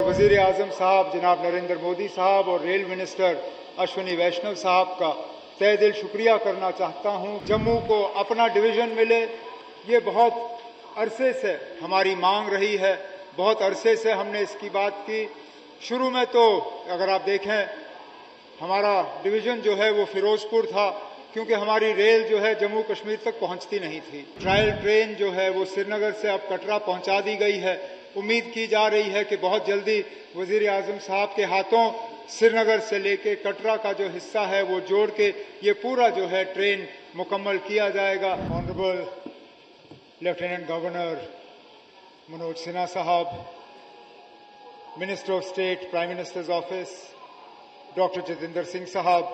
वज़ीर आज़म साहब जनाब नरेंद्र मोदी साहब और रेल मिनिस्टर अश्विनी वैष्णव साहब का तहे दिल शुक्रिया करना चाहता हूं। जम्मू को अपना डिवीज़न मिले, ये बहुत अरसे से हमारी मांग रही है, बहुत अरसे से हमने इसकी बात की। शुरू में तो अगर आप देखें हमारा डिवीज़न जो है वो फिरोजपुर था, क्योंकि हमारी रेल जो है जम्मू कश्मीर तक पहुंचती नहीं थी। ट्रायल ट्रेन जो है वो श्रीनगर से अब कटरा पहुंचा दी गई है। उम्मीद की जा रही है कि बहुत जल्दी वज़ीर आज़म साहब के हाथों श्रीनगर से लेके कटरा का जो हिस्सा है वो जोड़ के ये पूरा जो है ट्रेन मुकम्मल किया जाएगा। Honourable lieutenant governor Manoj Sinha Sahab, minister of state prime minister's office doctor Jitendra Singh Sahab,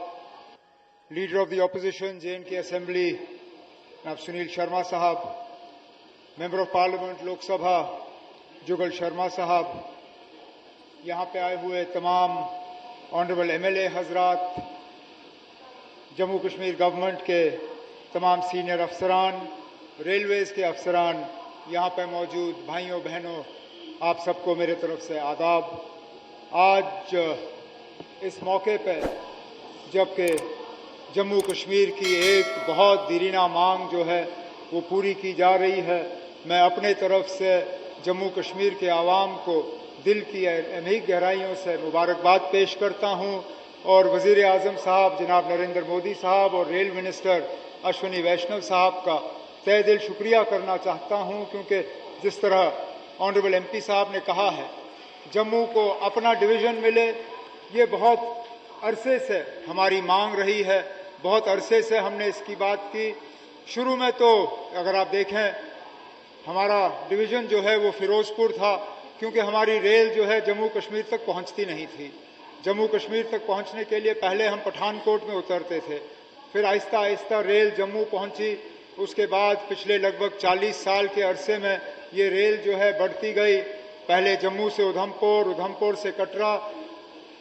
leader of the opposition J&K assembly जनाब Sunil Sharma Sahab, member of parliament Lok Sabha Jugal Sharma Sahab, यहाँ पे आए हुए तमाम ऑनरेबल MLA हजरात, जम्मू कश्मीर गवर्नमेंट के तमाम सीनियर अफसरान, रेलवेज के अफसरान, यहाँ पे मौजूद भाइयों बहनों, आप सबको मेरे तरफ से आदाब। आज इस मौके पे जबकि जम्मू कश्मीर की एक बहुत दीरीना मांग जो है वो पूरी की जा रही है, मैं अपने तरफ से जम्मू कश्मीर के आवाम को दिल की अनही गहराइयों से मुबारकबाद पेश करता हूँ और वज़ीर आज़म साहब जनाब नरेंद्र मोदी साहब और रेल मिनिस्टर अश्विनी वैष्णव साहब का तहे दिल शुक्रिया करना चाहता हूँ, क्योंकि जिस तरह ऑनरेबल MP साहब ने कहा है जम्मू को अपना डिवीज़न मिले, ये बहुत अरसे से हमारी मांग रही है, बहुत अरसे से हमने इसकी बात की। शुरू में तो अगर आप देखें हमारा डिवीज़न जो है वो फिरोजपुर था, क्योंकि हमारी रेल जो है जम्मू कश्मीर तक पहुंचती नहीं थी। जम्मू कश्मीर तक पहुंचने के लिए पहले हम पठानकोट में उतरते थे, फिर आहिस्ता आहिस्ता रेल जम्मू पहुंची। उसके बाद पिछले लगभग 40 साल के अरसे में ये रेल जो है बढ़ती गई। पहले जम्मू से उधमपुर, उधमपुर से कटरा,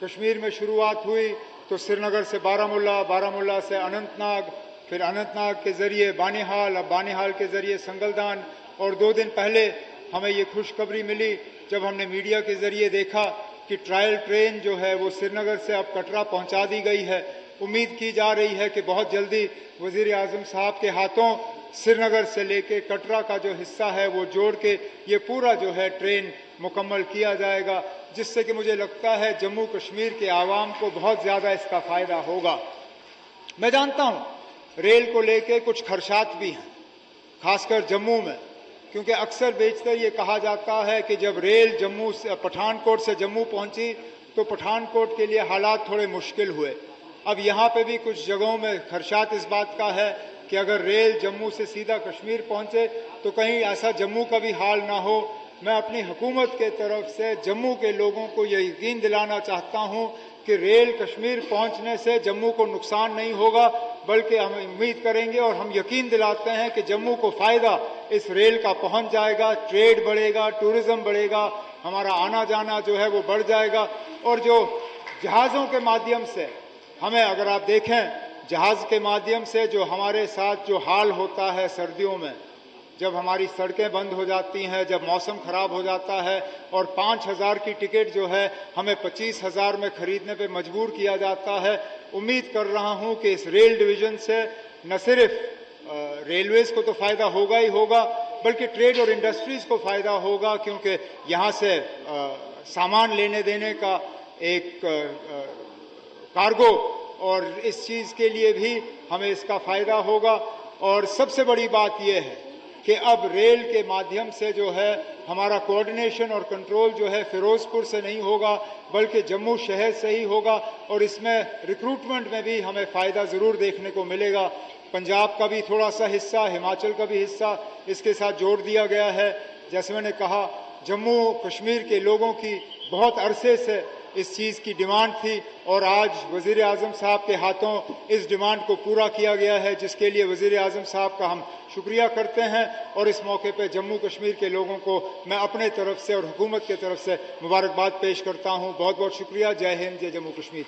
कश्मीर में शुरुआत हुई तो श्रीनगर से बारामूला, बारामूला से अनंतनाग, फिर अनंतनाग के ज़रिए बानिहाल, अब बानिहाल के ज़रिए संगलदान। और 2 दिन पहले हमें ये खुशखबरी मिली जब हमने मीडिया के ज़रिए देखा कि ट्रायल ट्रेन जो है वो श्रीनगर से अब कटरा पहुंचा दी गई है। उम्मीद की जा रही है कि बहुत जल्दी वज़ीर आज़म साहब के हाथों श्रीनगर से लेके कटरा का जो हिस्सा है वो जोड़ के ये पूरा जो है ट्रेन मुकम्मल किया जाएगा, जिससे कि मुझे लगता है जम्मू कश्मीर के आवाम को बहुत ज़्यादा इसका फ़ायदा होगा। मैं जानता हूँ रेल को लेके कुछ खदशात भी हैं, खासकर जम्मू में, क्योंकि अक्सर बेशतर ये कहा जाता है कि जब रेल जम्मू से पठानकोट से जम्मू पहुंची तो पठानकोट के लिए हालात थोड़े मुश्किल हुए। अब यहाँ पे भी कुछ जगहों में खदशात इस बात का है कि अगर रेल जम्मू से सीधा कश्मीर पहुंचे तो कहीं ऐसा जम्मू का भी हाल ना हो। मैं अपनी हुकूमत के तरफ से जम्मू के लोगों को यह यकीन दिलाना चाहता हूं कि रेल कश्मीर पहुंचने से जम्मू को नुकसान नहीं होगा, बल्कि हम उम्मीद करेंगे और हम यकीन दिलाते हैं कि जम्मू को फ़ायदा इस रेल का पहुंच जाएगा। ट्रेड बढ़ेगा, टूरिज़्म बढ़ेगा, हमारा आना जाना जो है वो बढ़ जाएगा। और जो जहाज़ों के माध्यम से हमें, अगर आप देखें जहाज़ के माध्यम से जो हमारे साथ जो हाल होता है सर्दियों में, जब हमारी सड़कें बंद हो जाती हैं, जब मौसम ख़राब हो जाता है और 5,000 की टिकट जो है हमें 25,000 में ख़रीदने पे मजबूर किया जाता है। उम्मीद कर रहा हूं कि इस रेल डिवीज़न से न सिर्फ रेलवेज़ को तो फ़ायदा होगा ही होगा, बल्कि ट्रेड और इंडस्ट्रीज़ को फ़ायदा होगा, क्योंकि यहाँ से सामान लेने देने का एक कार्गो, और इस चीज़ के लिए भी हमें इसका फ़ायदा होगा। और सबसे बड़ी बात यह है कि अब रेल के माध्यम से जो है हमारा कोऑर्डिनेशन और कंट्रोल जो है फिरोजपुर से नहीं होगा, बल्कि जम्मू शहर से ही होगा। और इसमें रिक्रूटमेंट में भी हमें फ़ायदा ज़रूर देखने को मिलेगा। पंजाब का भी थोड़ा सा हिस्सा, हिमाचल का भी हिस्सा इसके साथ जोड़ दिया गया है। जैसे मैंने कहा, जम्मू कश्मीर के लोगों की बहुत अरसे से इस चीज़ की डिमांड थी और आज वज़ीर आज़म साहब के हाथों इस डिमांड को पूरा किया गया है, जिसके लिए वज़ीर आज़म साहब का हम शुक्रिया करते हैं। और इस मौके पर जम्मू कश्मीर के लोगों को मैं अपने तरफ से और हुकूमत की तरफ से मुबारकबाद पेश करता हूँ। बहुत बहुत शुक्रिया। जय हिंद, जय जम्मू कश्मीर।